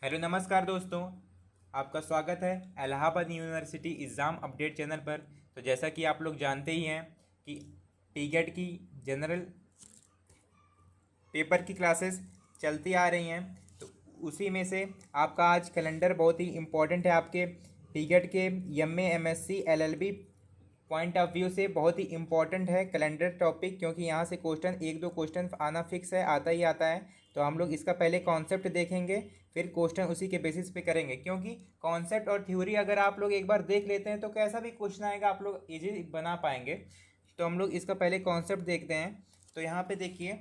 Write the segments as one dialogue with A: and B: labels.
A: Hello नमस्कार दोस्तों। आपका स्वागत है Allahabad university exam update channel पर। तो जैसा कि आप लोग जानते ही हैं कि टीगेट की जनरल पेपर की क्लासेस चलती आ रही हैं। तो उसी में से आपका आज कैलेंडर बहुत ही इम्पोर्टेंट है। आपके टीगेट के MA MSc LLB point of view से बहुत ही इम्पोर्टेंट है कैलेंडर टॉपिक, क्योंकि यहाँ से क्वेश्चन एक दो क्वेश्चन आना फिक्स है, आता ही आता है। तो हम लोग इसका पहले कॉन्सेप्ट देखेंगे, फिर क्वेश्चन उसी के बेसिस पे करेंगे, क्योंकि कॉन्सेप्ट और थ्योरी अगर आप लोग एक बार देख लेते हैं तो कैसा भी क्वेश्चन आएगा आप लोग इजी बना पाएंगे। तो हम लोग इसका पहले कॉन्सेप्ट देखते हैं। तो यहाँ पे देखिए,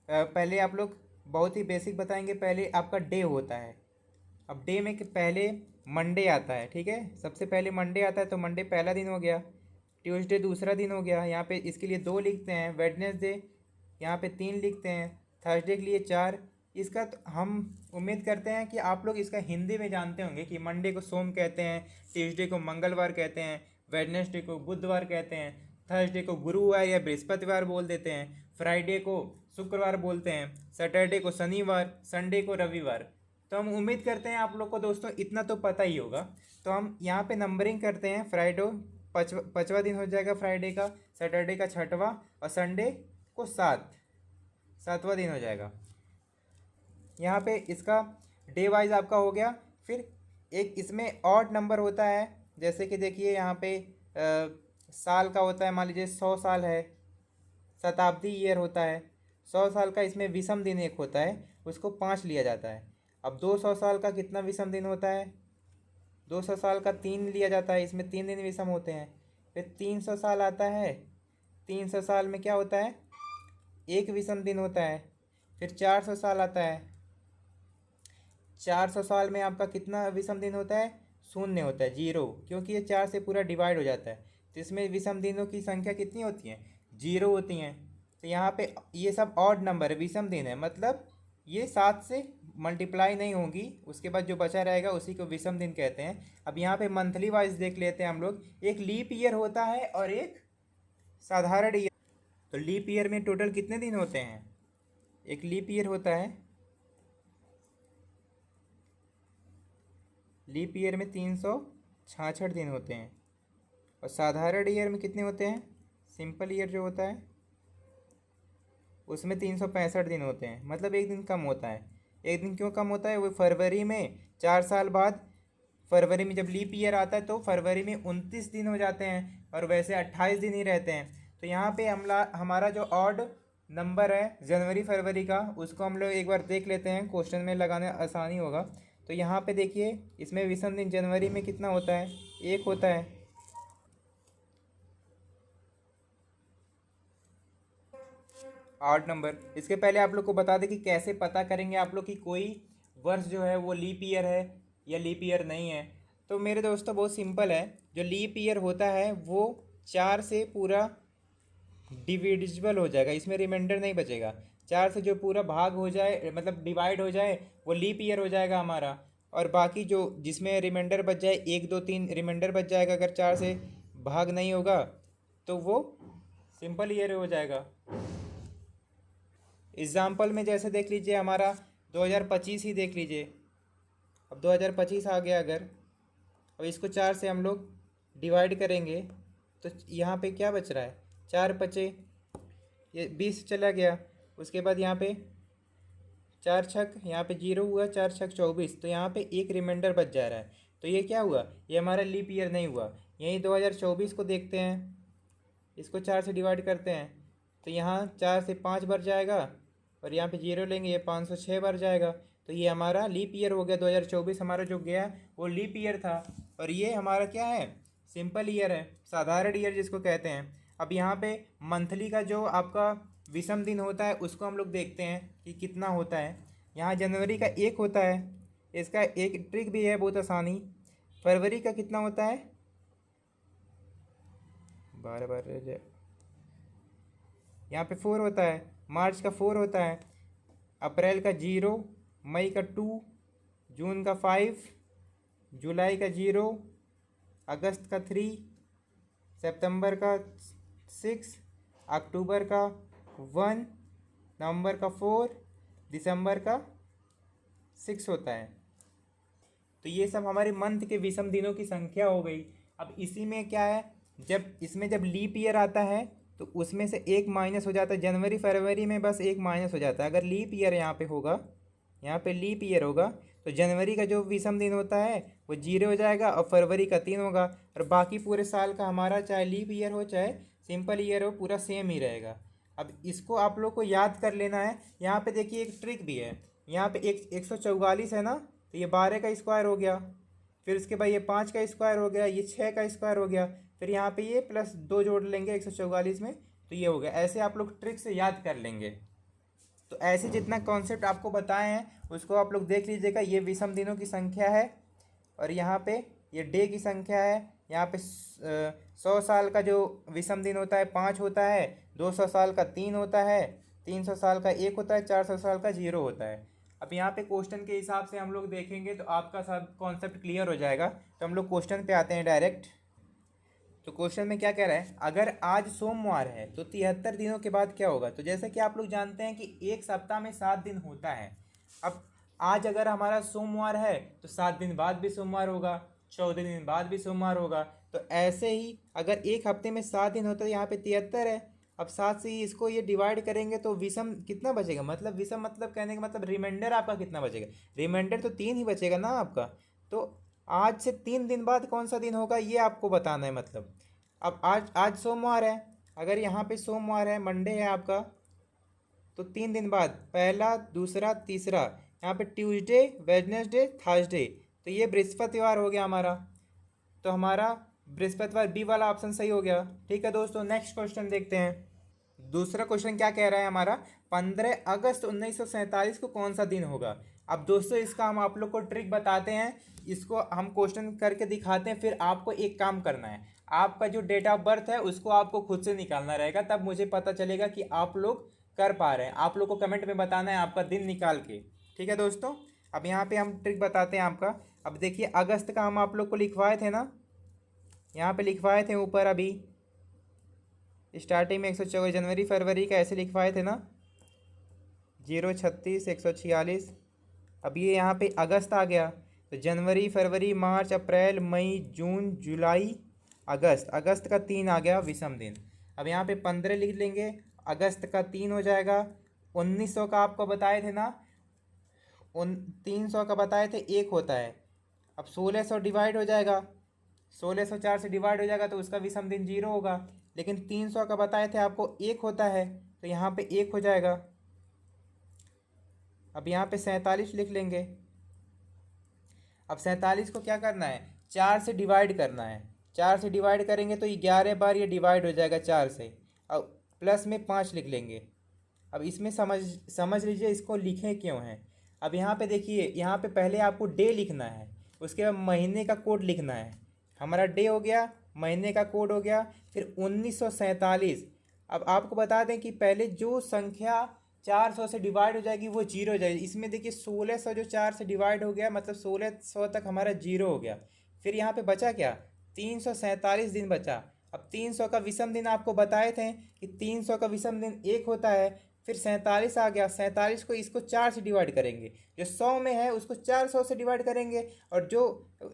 A: पहले आप लोग बहुत ही बेसिक बताएंगे। पहले आपका डे होता है। अब डे में पहले मंडे आता है, ठीक है। सबसे पहले मंडे आता है, तो मंडे पहला दिन हो गया। ट्यूसडे दूसरा दिन हो गया, यहाँ पे इसके लिए 2 लिखते हैं। वेडनेसडे यहाँ पे 3 लिखते हैं। थर्सडे के लिए 4। इसका तो हम उम्मीद करते हैं कि आप लोग इसका हिंदी में जानते होंगे कि मंडे को सोम कहते हैं, ट्यूसडे को मंगलवार कहते हैं, वेडनेसडे को बुधवार कहते हैं, थर्सडे को गुरुवार या बृहस्पतिवार बोल देते हैं, फ्राइडे को शुक्रवार बोलते हैं, सैटरडे को शनिवार, संडे को रविवार। तो हम उम्मीद करते हैं आप लोग को दोस्तों इतना तो पता ही होगा। तो हम यहाँ पे नंबरिंग करते हैं। फ्राइडे पाँचवा दिन हो जाएगा, फ्राइडे का, सैटरडे का छठवां, और संडे को सातवां दिन हो जाएगा। यहाँ पे इसका डे वाइज आपका हो गया। फिर एक इसमें ऑड नंबर होता है, जैसे कि देखिए यहाँ पे साल का होता है। मान लीजिए 100 साल है, शताब्दी ईयर होता है। 100 साल का इसमें विषम दिन एक होता है, उसको 5 लिया जाता है। अब 200 साल का कितना विषम दिन होता है? 200 साल का 3 लिया जाता है, इसमें 3 दिन विषम होते हैं। फिर 300 साल आता है, 300 साल में क्या होता है? एक विषम दिन होता है। फिर 400 साल आता है, 400 साल में आपका कितना विषम दिन होता है? शून्य होता है, जीरो, क्योंकि ये 4 से पूरा डिवाइड हो जाता है। तो इसमें विषम दिनों की संख्या कितनी होती है? जीरो होती हैं। तो यहाँ पे ये सब ऑड नंबर है, विषम दिन है, मतलब ये 7 से मल्टीप्लाई नहीं होंगी, उसके बाद जो बचा रहेगा उसी को विषम दिन कहते हैं। अब यहाँ पे मंथली वाइज देख लेते हैं हम लोग। एक लीप ईयर होता है और एक साधारण ईयर। तो लीप ईयर में टोटल कितने दिन होते हैं? एक लीप ईयर होता है, लीप ईयर में 366 दिन होते हैं। और साधारण ईयर में कितने होते हैं? सिंपल ईयर जो होता है उसमें 365 दिन होते हैं, मतलब एक दिन कम होता है। एक दिन क्यों कम होता है? वो फरवरी में 4 साल बाद, फरवरी में जब लीप ईयर आता है तो फरवरी में 29 दिन हो जाते हैं, और वैसे 28 दिन ही रहते हैं। तो यहाँ पे हमारा जो ऑड नंबर है जनवरी फरवरी का, उसको हम लोग एक बार देख लेते हैं, क्वेश्चन में लगाने आसानी होगा। तो यहाँ पे देखिए, इसमें विषम दिन जनवरी में कितना होता है? एक होता है। आठ नंबर। इसके पहले आप लोग को बता दें कि कैसे पता करेंगे आप लोग कि कोई वर्ष जो है वो लीप ईयर है या लीप ईयर नहीं है। तो मेरे दोस्तों बहुत सिंपल है। जो लीप ईयर होता है वो 4 से पूरा डिविजिबल हो जाएगा, इसमें रिमाइंडर नहीं बचेगा। 4 से जो पूरा भाग हो जाए, मतलब डिवाइड हो जाए, वो लीप ईयर हो जाएगा हमारा। और बाकी जो जिसमें रिमाइंडर बच जाए, 1 2 3 रिमाइंडर बच जाएगा, अगर 4 से भाग नहीं होगा तो वो सिंपल ईयर हो जाएगा। एग्ज़ाम्पल में जैसे देख लीजिए, हमारा 2025 ही देख लीजिए। अब 2025 आ गया अगर, अब इसको 4 से हम लोग डिवाइड करेंगे तो यहाँ पे क्या बच रहा है? 4 बचे, ये 20 चला गया। उसके बाद यहाँ पे 4 छक, यहाँ पे 0 हुआ, 4 छक 24, तो यहाँ पे एक रिमाइंडर बच जा रहा है। तो ये क्या हुआ? ये हमारा लीप ईयर नहीं हुआ। यही 2024 को देखते हैं, इसको 4 से डिवाइड करते हैं तो यहाँ 4 से 5 बार जाएगा, और यहाँ पे 0 लेंगे, ये 506 बार जाएगा। तो ये हमारा लीप ईयर हो गया। 2024 हमारा जो गया वो लीप ईयर था। और ये हमारा क्या है? सिंपल ईयर है, साधारण ईयर जिसको कहते हैं। अब यहाँ पे मंथली का जो आपका विषम दिन होता है उसको हम लोग देखते हैं कि कितना होता है। यहाँ जनवरी का 1 होता है, इसका एक ट्रिक भी है, बहुत आसानी। फरवरी का कितना होता है? बार बार यहाँ पे 4 होता है, मार्च का 4 होता है, अप्रैल का 0, मई का 2, जून का 5, जुलाई का 0, अगस्त का 3, सितंबर का 6, अक्टूबर का 1, नवंबर का 4, दिसंबर का 6 होता है। तो ये सब हमारे मंथ के विषम दिनों की संख्या हो गई। अब इसी में क्या है, जब लीप ईयर आता है तो उसमें से एक माइनस हो जाता है। जनवरी फरवरी में बस एक माइनस हो जाता है। अगर लीप ईयर यहाँ पे होगा, यहाँ पे लीप ईयर होगा, तो जनवरी का जो विषम दिन होता है वो 0 हो जाएगा और फरवरी का 3 होगा। और बाकी पूरे साल का हमारा चाहे लीप ईयर हो चाहे सिंपल ईयर हो, पूरा सेम ही रहेगा। अब इसको आप लोग को याद कर लेना है। यहाँ पे देखिए एक ट्रिक भी है। यहाँ पे 144 है ना, तो ये 12 का स्क्वायर हो गया। फिर उसके बाद ये 5 का स्क्वायर हो गया, ये 6 का स्क्वायर हो गया। फिर यहाँ पे ये प्लस 2 जोड़ लेंगे 144 में, तो ये हो गया। ऐसे आप लोग ट्रिक से याद कर लेंगे। तो ऐसे जितना कॉन्सेप्ट आपको बताए हैं उसको आप लोग देख लीजिएगा। ये विषम दिनों की संख्या है और यहाँ पे ये डे की संख्या है। यहाँ पे 100 साल का जो विषम दिन होता है 5 होता है, 200 साल का 3 होता है, 300 साल का 1 होता है, 400 साल का 0 होता है। अब यहाँ पे क्वेश्चन के हिसाब से हम लोग देखेंगे तो आपका सब कॉन्सेप्ट क्लियर हो जाएगा। तो हम लोग क्वेश्चन पे आते हैं डायरेक्ट। तो क्वेश्चन में क्या कह रहा है, अगर आज सोमवार है तो 73 दिनों के बाद क्या होगा। तो जैसे कि आप लोग जानते हैं कि एक सप्ताह में 7 दिन होता है। अब आज अगर हमारा सोमवार है तो 7 दिन बाद भी सोमवार होगा, 14 दिन बाद भी सोमवार होगा। तो ऐसे ही अगर एक हफ्ते में 7 दिन होता है, यहाँ पे 73 है। अब 7 से ही इसको ये डिवाइड करेंगे तो विषम कितना बचेगा, मतलब विषम मतलब कहने का मतलब रिमाइंडर आपका कितना बचेगा। रिमाइंडर तो 3 ही बचेगा ना आपका। तो आज से 3 दिन बाद कौन सा दिन होगा ये आपको बताना है। मतलब अब आज सोमवार है, अगर यहाँ पे सोमवार है, मंडे है आपका, तो 3 दिन बाद पहला दूसरा तीसरा, यहाँ पे ट्यूसडे वेडनेसडे थर्सडे, तो ये बृहस्पतिवार हो गया हमारा। तो हमारा बृहस्पतिवार बी वाला ऑप्शन सही हो गया। ठीक है दोस्तों, नेक्स्ट क्वेश्चन देखते हैं। दूसरा क्वेश्चन क्या कह रहा है हमारा, 15 अगस्त 1947 को कौन सा दिन होगा। अब दोस्तों इसका हम आप लोग को ट्रिक बताते हैं। इसको हम क्वेश्चन करके दिखाते हैं, फिर आपको एक काम करना है। आपका जो डेट ऑफ बर्थ है उसको आपको खुद से निकालना रहेगा, तब मुझे पता चलेगा कि आप लोग कर पा रहे हैं। आप लोग को कमेंट में बताना है आपका दिन निकाल के। ठीक है दोस्तों, अब यहाँ पे हम ट्रिक बताते हैं आपका। अब देखिए अगस्त का हम आप लोग को लिखवाए थे ना, यहाँ पे लिखवाए थे ऊपर, अभी स्टार्टिंग में 124। जनवरी फरवरी का ऐसे लिखवाए थे ना, 036 146। अब ये यहाँ पे अगस्त आ गया, तो जनवरी फरवरी मार्च अप्रैल मई जून जुलाई अगस्त, अगस्त का 3 आ गया विषम दिन। अब यहाँ पे 15 लिख लेंगे, अगस्त का 3 हो जाएगा। 1900 का आपको बताए थे ना, 300 का बताए थे 1 होता है। अब 1600 डिवाइड हो जाएगा, 1600 4 से डिवाइड हो जाएगा तो उसका विषम दिन 0 होगा। लेकिन 300 का बताए थे आपको 1 होता है, तो यहाँ पे 1 हो जाएगा। अब यहाँ पे 47 लिख लेंगे। अब 47 को क्या करना है, 4 से डिवाइड करना है। 4 से डिवाइड करेंगे तो 11 बार ये डिवाइड हो जाएगा 4 से। अब प्लस में 5 लिख लेंगे। अब इसमें समझ लीजिए इसको लिखें क्यों है। अब यहाँ पे देखिए, यहाँ पे पहले आपको डे लिखना है, उसके बाद महीने का कोड लिखना है। हमारा डे हो गया, महीने का कोड हो गया, फिर 1947। अब आपको बता दें कि पहले जो संख्या 400 से डिवाइड हो जाएगी वो 0 हो जाएगी। इसमें देखिए 1600 जो 4 से डिवाइड हो गया, मतलब 1600 तक हमारा 0 हो गया। फिर यहाँ पे बचा क्या, 347 दिन बचा। अब 300 का विषम दिन आपको बताए थे कि 300 का विषम दिन 1 होता है। फिर 47 आ गया, 47 को इसको 4 से डिवाइड करेंगे, जो 100 में है उसको 400 से डिवाइड करेंगे, और जो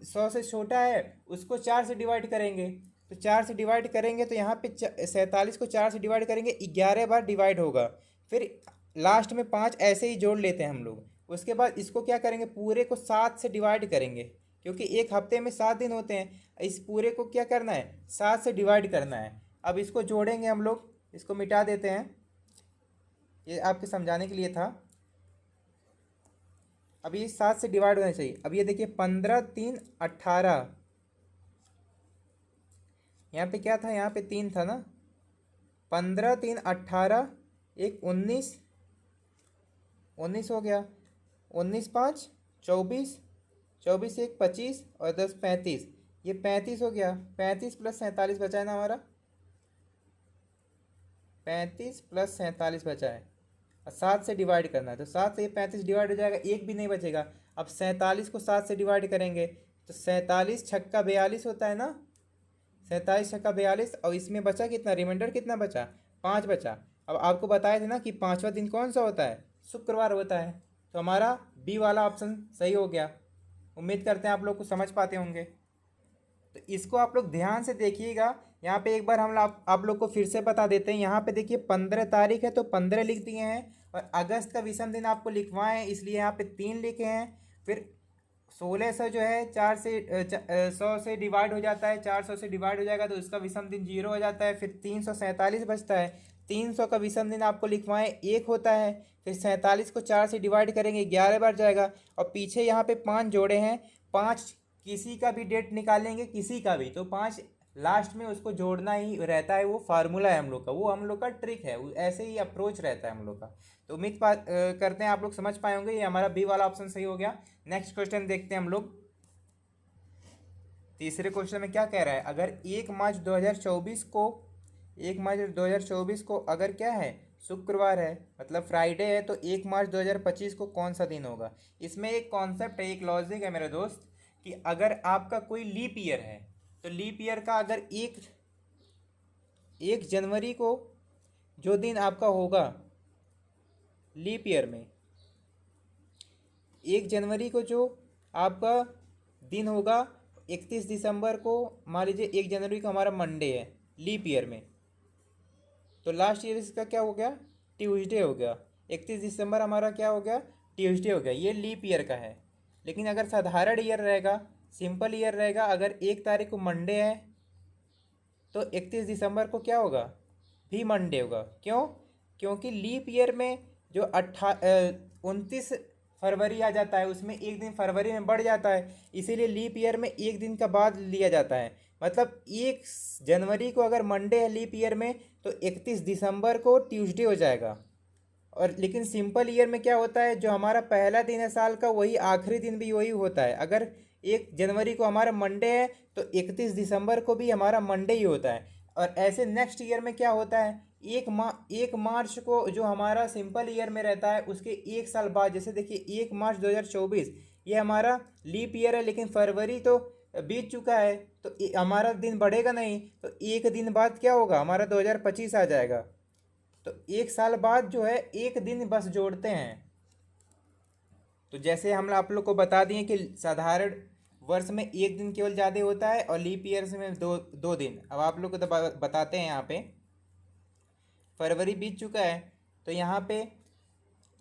A: 100 से छोटा है उसको 4 से डिवाइड करेंगे। तो 4 से डिवाइड करेंगे तो यहाँ पे 47 को 4 से डिवाइड करेंगे, 11 बार डिवाइड होगा। फिर लास्ट में 5 ऐसे ही जोड़ लेते हैं हम लोग। उसके बाद इसको क्या करेंगे, पूरे को 7 से डिवाइड करेंगे, क्योंकि एक हफ्ते में 7 दिन होते हैं। इस पूरे को क्या करना है, 7 से डिवाइड करना है। अब इसको जोड़ेंगे हम लोग, इसको मिटा देते हैं, ये आपके समझाने के लिए था। अब ये 7 से डिवाइड होना चाहिए। अब ये देखिए 15 3 18, यहाँ पे क्या था, यहाँ पे 3 था ना, 15 3 18, एक 19 19 हो गया, 19 5 24, 24 1 25 और 10 35, ये 35 हो गया। 35 प्लस 47 बचा है ना हमारा, 35 प्लस 47 बचा है, और 7 से डिवाइड करना है। तो 7 से ये 35 डिवाइड हो जाएगा, एक भी नहीं बचेगा। अब 47 को 7 से डिवाइड करेंगे तो 47 छक्का 42 होता है ना, 47 छक्का 42। और इसमें बचा कितना, रिमाइंडर कितना बचा, 5 बचा। अब आपको बताया था ना कि 5वां दिन कौन सा होता है, शुक्रवार होता है। तो हमारा बी वाला ऑप्शन सही हो गया। उम्मीद करते हैं आप लोग को समझ पाते होंगे। तो इसको आप लोग ध्यान से देखिएगा। यहाँ पे एक बार हम आप लोग को फिर से बता देते हैं। यहाँ पे देखिए 15 तारीख है तो 15 लिख दिए हैं, और अगस्त का विषम दिन आपको लिखवाए हैं इसलिए यहाँ पे 3 लिखे हैं। फिर 1600 जो है 100 से डिवाइड हो जाता है, 400 से डिवाइड हो जाएगा तो उसका विषम दिन 0 हो जाता है। फिर 347 बचता है, 300 का विषम दिन आपको लिखवाएं 1 होता है। फिर 47 को 4 से डिवाइड करेंगे 11 बार जाएगा। और पीछे यहाँ पे 5 जोड़े हैं, 5 किसी का भी डेट निकालेंगे, किसी का भी, तो 5 लास्ट में उसको जोड़ना ही रहता है। वो फार्मूला है हम लोग का, वो हम लोग का ट्रिक है, ऐसे ही अप्रोच रहता है हम लोग का। तो उम्मीद करते हैं आप लोग समझ पाए होंगे। ये हमारा बी वाला ऑप्शन सही हो गया। नेक्स्ट क्वेश्चन देखते हैं हम लोग। तीसरे क्वेश्चन में क्या कह रहा है, अगर 1 मार्च 2024 को अगर क्या है, शुक्रवार है, मतलब फ्राइडे है, तो 1 मार्च 2025 को कौन सा दिन होगा। इसमें एक कॉन्सेप्ट है, एक लॉजिक है मेरे दोस्त, कि अगर आपका कोई लीप ईयर है तो लीप ईयर का अगर 1 जनवरी को जो दिन आपका होगा लीप ईयर में, 1 जनवरी को जो आपका दिन होगा, 31 दिसंबर को मान लीजिए 1 जनवरी को हमारा मंडे है लीप ईयर में, तो लास्ट ईयर इसका क्या हो गया, ट्यूसडे हो गया। 31 दिसंबर हमारा क्या हो गया, ट्यूसडे हो गया। ये लीप ईयर का है। लेकिन अगर साधारण ईयर रहेगा, सिंपल ईयर रहेगा, अगर 1 तारीख को मंडे है तो 31 दिसंबर को क्या होगा, भी मंडे होगा। क्यों? क्योंकि लीप ईयर में जो 29 फरवरी आ जाता है, उसमें एक दिन फरवरी में बढ़ जाता है, इसीलिए लीप ईयर में एक दिन का बाद लिया जाता है। मतलब 1 जनवरी को अगर मंडे है लीप ईयर में तो 31 दिसंबर को ट्यूसडे हो जाएगा। और लेकिन सिंपल ईयर में क्या होता है, जो हमारा पहला दिन है साल का वही आखिरी दिन भी वही होता है। अगर 1 जनवरी को हमारा मंडे है तो 31 दिसंबर को भी हमारा मंडे ही होता है। और ऐसे नेक्स्ट ईयर में क्या होता है, 1 मार्च को जो हमारा सिंपल ईयर में रहता है उसके 1 साल बाद, जैसे देखिए 1 मार्च 2024 ये हमारा लीप ईयर है, लेकिन फरवरी तो बीत चुका है, तो हमारा दिन बढ़ेगा नहीं, तो एक दिन बाद क्या होगा, हमारा 2025 आ जाएगा। तो 1 साल बाद जो है एक दिन बस जोड़ते हैं। तो जैसे हम आप लोग को बता दिए कि साधारण वर्ष में एक दिन केवल ज़्यादा होता है और लीप ईयर्स में दो दो दिन। अब आप लोग को तो बताते हैं, यहाँ पे फरवरी बीत चुका है, तो यहाँ पे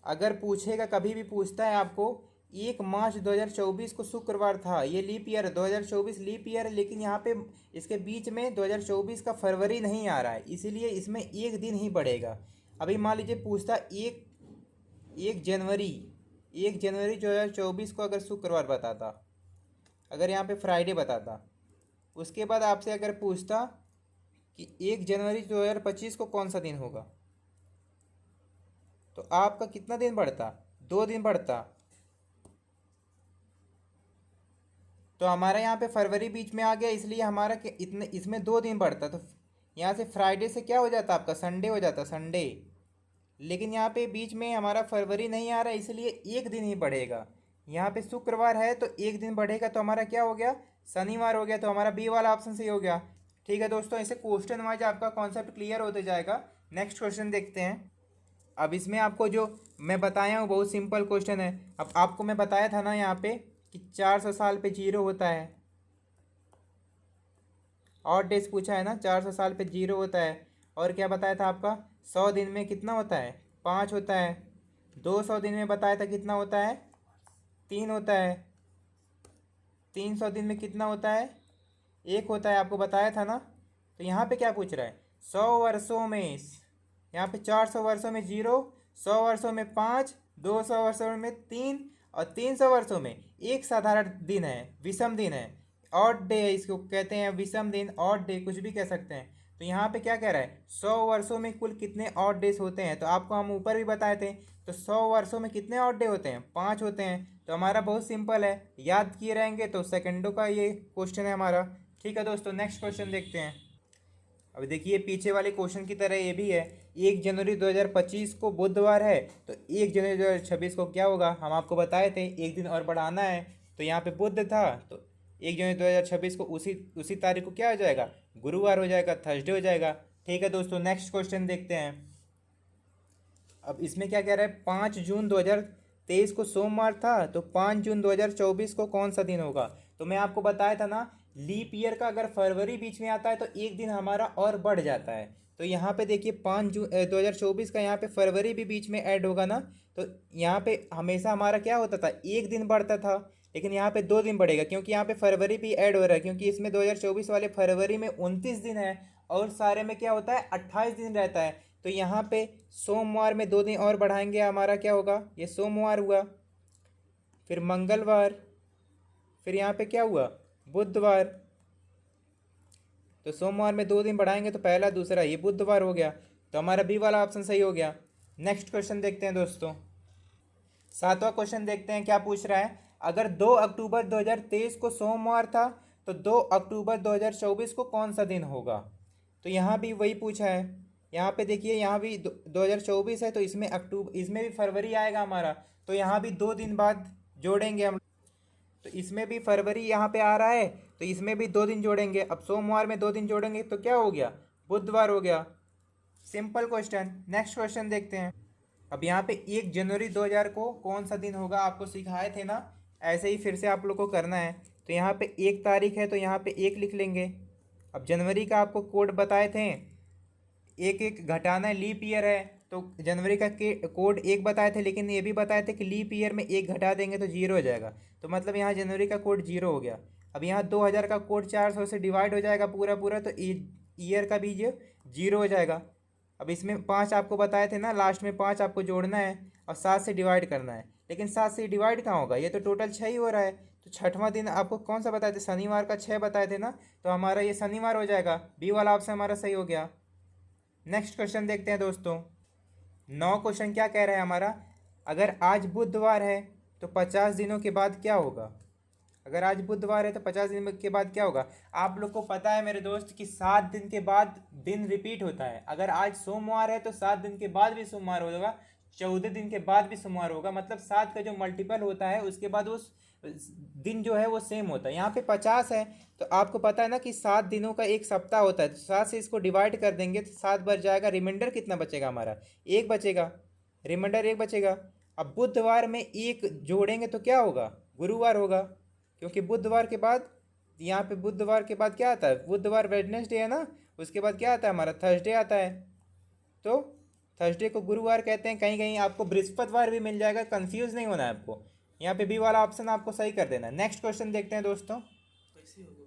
A: अगर पूछेगा, कभी भी पूछता है आपको, 1 मार्च 2024 को शुक्रवार था, ये लीप ईयर 2024 लीप ईयर है, लेकिन यहाँ पे इसके बीच में 2024 का फरवरी नहीं आ रहा है, इसीलिए इसमें एक दिन ही बढ़ेगा। अभी मान लीजिए पूछता एक एक जनवरी 1 जनवरी 2024 को अगर शुक्रवार बताता, अगर यहाँ पे फ्राइडे बताता, उसके बाद आपसे अगर पूछता कि 1 जनवरी 2025 को कौन सा दिन होगा, तो आपका कितना दिन बढ़ता, 2 दिन बढ़ता। तो हमारा यहाँ पे फरवरी बीच में आ गया, इसलिए हमारा इतने इसमें 2 दिन बढ़ता, तो यहाँ से फ्राइडे से क्या हो जाता आपका, संडे हो जाता, संडे। लेकिन यहाँ पे बीच में हमारा फरवरी नहीं आ रहा है, इसलिए एक दिन ही बढ़ेगा। यहाँ पे शुक्रवार है तो एक दिन बढ़ेगा, तो हमारा क्या हो गया, शनिवार हो गया। तो हमारा बी वाला ऑप्शन सही हो गया। ठीक है दोस्तों, ऐसे क्वेश्चन वाइज आपका कॉन्सेप्ट क्लियर होते जाएगा। नेक्स्ट क्वेश्चन देखते हैं। अब इसमें आपको जो मैं बताया हूँ बहुत सिंपल क्वेश्चन है। अब आपको मैं बताया था ना यहाँ पे कि 400 साल पे 0 होता है, और डेज पूछा है ना, 400 साल पे 0 होता है। और क्या बताया था आपका, 100 दिन में कितना होता है, 5 होता है। 200 दिन में बताया था कितना होता है, 3 होता है। 300 दिन में कितना होता है, 1 होता है, आपको बताया था ना। तो यहाँ पे क्या पूछ रहा है, 100 वर्षों में, यहाँ पे 400 वर्षों में 0, 100 वर्षों में 5, 200 वर्षों में 3, और 300 वर्षों में एक साधारण दिन है, विषम दिन है, ऑड डे है, इसको कहते हैं विषम दिन, ऑड डे, कुछ भी कह सकते हैं। तो यहाँ पे क्या कह रहा है, 100 वर्षों में कुल कितने ऑड डेज होते हैं। तो आपको हम ऊपर भी बताए थे, तो 100 वर्षों में कितने ऑड डे होते हैं, 5 होते हैं। तो हमारा बहुत सिंपल है, याद किए रहेंगे तो सेकंडों का ये क्वेश्चन है हमारा। ठीक है दोस्तों, नेक्स्ट क्वेश्चन देखते हैं। अब देखिए पीछे वाले क्वेश्चन की तरह ये भी है। 1 जनवरी 2025 को बुधवार है, तो 1 जनवरी 2026 को क्या होगा, हम आपको बताए थे एक दिन और बढ़ाना है। तो यहाँ पे बुध था, तो 1 जनवरी 2026 को उसी उसी तारीख को क्या हो जाएगा, गुरुवार हो जाएगा, थर्सडे हो जाएगा। ठीक है दोस्तों, नेक्स्ट क्वेश्चन देखते हैं। अब इसमें क्या कह रहा है, 5 जून 2023 को सोमवार था, तो 5 जून 2024 को कौन सा दिन होगा? तो मैं आपको बताया था ना, लीप ईयर का अगर फरवरी बीच में आता है तो एक दिन हमारा और बढ़ जाता है। तो यहाँ पे देखिए 5 जून 2024 का यहाँ पे फरवरी भी बीच में ऐड होगा ना, तो यहाँ पे हमेशा हमारा क्या होता था, एक दिन बढ़ता था, लेकिन यहाँ पे 2 दिन बढ़ेगा, क्योंकि यहाँ पे फरवरी भी ऐड हो रहा है, क्योंकि इसमें 2024 वाले फरवरी में 29 दिन है और सारे में क्या होता है, 28 दिन रहता है। तो यहाँ पे सोमवार में 2 दिन और बढ़ाएंगे, हमारा क्या होगा, ये सोमवार हुआ, फिर मंगलवार, फिर यहाँ पे क्या हुआ, बुधवार। तो सोमवार में 2 दिन बढ़ाएंगे तो पहला दूसरा, ये बुधवार हो गया, तो हमारा बी वाला ऑप्शन सही हो गया। नेक्स्ट क्वेश्चन देखते हैं दोस्तों, 7वां क्वेश्चन देखते हैं क्या पूछ रहा है। अगर 2 अक्टूबर 2023 को सोमवार था, तो 2 अक्टूबर 2024 को कौन सा दिन होगा? तो यहाँ भी वही पूछा है। यहाँ पे देखिए, यहाँ भी 2024 है, तो इसमें इसमें भी फरवरी आएगा हमारा, तो यहाँ भी 2 दिन बाद जोड़ेंगे हम। तो इसमें भी फरवरी यहाँ पे आ रहा है, तो इसमें भी 2 दिन जोड़ेंगे। अब सोमवार में 2 दिन जोड़ेंगे तो क्या हो गया, बुधवार हो गया। Simple question. नेक्स्ट क्वेश्चन देखते हैं। अब यहाँ पे 1 जनवरी 2000 को कौन सा दिन होगा, आपको सिखाए थे ना, ऐसे ही फिर से आप लोग को करना है। तो यहाँ पे 1 तारीख है, तो यहाँ पे 1 लिख लेंगे। अब जनवरी का आपको कोड बताए थे, एक एक घटाना है, लीप ईयर है, तो जनवरी का कोड 1 बताए थे, लेकिन ये भी बताए थे कि लीप ईयर में 1 घटा देंगे तो 0 हो जाएगा। तो मतलब यहाँ जनवरी का कोड 0 हो गया। अब यहाँ 2000 का कोड 400 से डिवाइड हो जाएगा पूरा पूरा, तो ईयर का भी ये 0 हो जाएगा। अब इसमें 5 आपको बताए थे ना, लास्ट में 5 आपको जोड़ना है और 7 से डिवाइड करना है, लेकिन 7 से डिवाइड कहाँ होगा, ये तो टोटल 6 ही हो रहा है। तो छठवां दिन आपको कौन सा बताए थे, शनिवार का 6 बताए थे ना, तो हमारा ये शनिवार हो जाएगा। बी वाला ऑप्शन हमारा सही हो गया। नेक्स्ट क्वेश्चन देखते हैं दोस्तों। 9 क्वेश्चन क्या कह रहा है हमारा, अगर आज बुधवार है तो 50 दिनों के बाद क्या होगा? अगर आज बुधवार है तो 50 दिन के बाद क्या होगा? आप लोग को पता है मेरे दोस्त कि 7 दिन के बाद दिन रिपीट होता है। अगर आज सोमवार है तो 7 दिन के बाद भी सोमवार होगा, 14 दिन के बाद भी सोमवार होगा, मतलब 7 का जो मल्टीपल होता है उसके बाद उस दिन जो है वो सेम होता है। यहाँ पे 50 है, तो आपको पता है ना कि 7 दिनों का एक सप्ताह होता है, तो 7 से इसको डिवाइड कर देंगे तो 7 बच जाएगा। रिमाइंडर कितना बचेगा हमारा, 1 बचेगा, रिमाइंडर 1 बचेगा। अब बुधवार में 1 जोड़ेंगे तो क्या होगा, गुरुवार होगा, क्योंकि बुधवार के बाद, यहाँ पे बुधवार के बाद क्या आता है, बुधवार वेडनेसडे है ना, उसके बाद क्या आता है हमारा, थर्सडे आता है। तो थर्सडे को गुरुवार कहते हैं, कहीं कहीं आपको बृहस्पतिवार भी मिल जाएगा, कंफ्यूज नहीं होना है आपको। यहाँ पे बी वाला ऑप्शन आपको सही कर देना है। नेक्स्ट क्वेश्चन देखते हैं दोस्तों।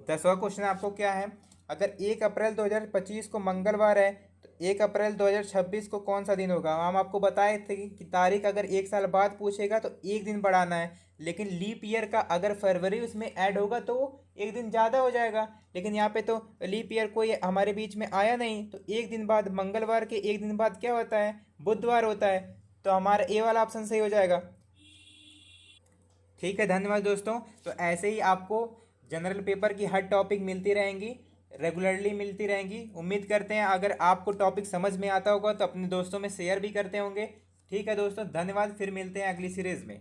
A: 10वां क्वेश्चन आपको क्या है, अगर 1 अप्रैल 2025 को मंगलवार है तो 1 अप्रैल 2026 को कौन सा दिन होगा? हम आपको बताए थे कि तारीख अगर 1 साल बाद पूछेगा तो 1 दिन बढ़ाना है, लेकिन लीप ईयर का अगर फरवरी उसमें ऐड होगा तो 1 दिन ज़्यादा हो जाएगा। लेकिन यहाँ पे तो लीप ईयर कोई हमारे बीच में आया नहीं, तो 1 दिन बाद, मंगलवार के 1 दिन बाद क्या होता है, बुधवार होता है। तो हमारा ए वाला ऑप्शन सही हो जाएगा। ठीक है, धन्यवाद दोस्तों। तो ऐसे ही आपको जनरल पेपर की हर टॉपिक मिलती रहेंगी, रेगुलरली मिलती रहेंगी। उम्मीद करते हैं अगर आपको टॉपिक समझ में आता होगा तो अपने दोस्तों में शेयर भी करते होंगे। ठीक है दोस्तों, धन्यवाद, फिर मिलते हैं अगली सीरीज़ में।